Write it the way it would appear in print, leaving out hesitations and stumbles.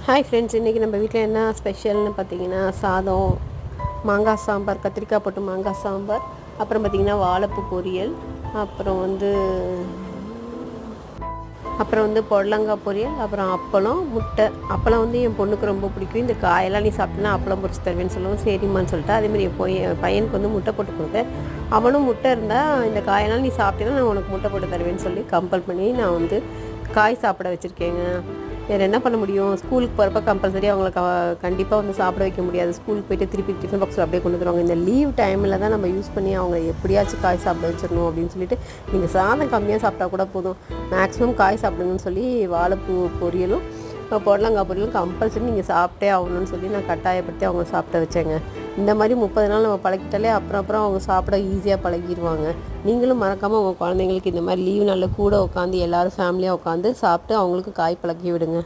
Hi friends, இன்றைக்கி நம்ம வீட்டில் என்ன ஸ்பெஷல்னு பார்த்தீங்கன்னா சாதம், மாங்காய் சாம்பார், கத்திரிக்காய் போட்டு மாங்காய் சாம்பார், அப்புறம் பார்த்திங்கன்னா வாழைப்பூ பொரியல், அப்புறம் வந்து புடலங்காய் பொரியல், அப்புறம் அப்பளம், முட்டை. அப்பளம் என் பொண்ணுக்கு ரொம்ப பிடிக்கும். இந்த காயெல்லாம் நீ சாப்பிட்டனா அப்பளம் பொரிச்சு தருவேன்னு சொல்லுவோம். சரிம்மான்னு சொல்லிட்டு அதேமாதிரி என் பையனுக்கு முட்டை போட்டு கொடுத்தேன். அவனும் முட்டை இருந்தால் இந்த காயெல்லாம் நீ சாப்பிட்டேன்னா நான் உனக்கு முட்டை போட்டு தருவேன்னு சொல்லி கம்பல் பண்ணி நான் காய் சாப்பிட வச்சுருக்கேங்க. வேறு என்ன பண்ண முடியும்? ஸ்கூலுக்கு போகிறப்ப கம்பல்சரி அவங்கள கண்டிப்பாக சாப்பிட வைக்க முடியாது. ஸ்கூலுக்கு போய்ட்டு திருப்பி டிஃபன் பாக்ஸில் அப்படியே கொண்டு வந்துடுவாங்க. இந்த லீவ் டைமில் தான் நம்ம யூஸ் பண்ணி அவங்க எப்படியாச்சும் காய் சாப்பிட வச்சிடணும் அப்படின்னு சொல்லிட்டு, நீங்கள் சாதம் கம்மியாக சாப்பிட்டா கூட போதும், மேக்ஸிமம் காய் சாப்பிடுங்கன்னு சொல்லி வாழைப்பூ பொரியலும் புடலங்காய் பொரியலும் கம்பல்சரி நீங்கள் சாப்பிட்டே ஆகணும்னு சொல்லி நான் கட்டாயப்படுத்தி அவங்க சாப்பிட வச்சேங்க. இந்த மாதிரி 30 நாள் நம்ம பழக்கிட்டாலே அப்புறம் அவங்க சாப்பிட ஈஸியாக பழகிடுவாங்க. நீங்களும் மறக்காமல் உங்கள் குழந்தைங்களுக்கு இந்த மாதிரி லீவ் நாளில் கூட உட்காந்து எல்லோரும் ஃபேமிலியாக உட்காந்து சாப்பிட்டு அவங்களுக்கு காய் பழக்கி விடுங்க.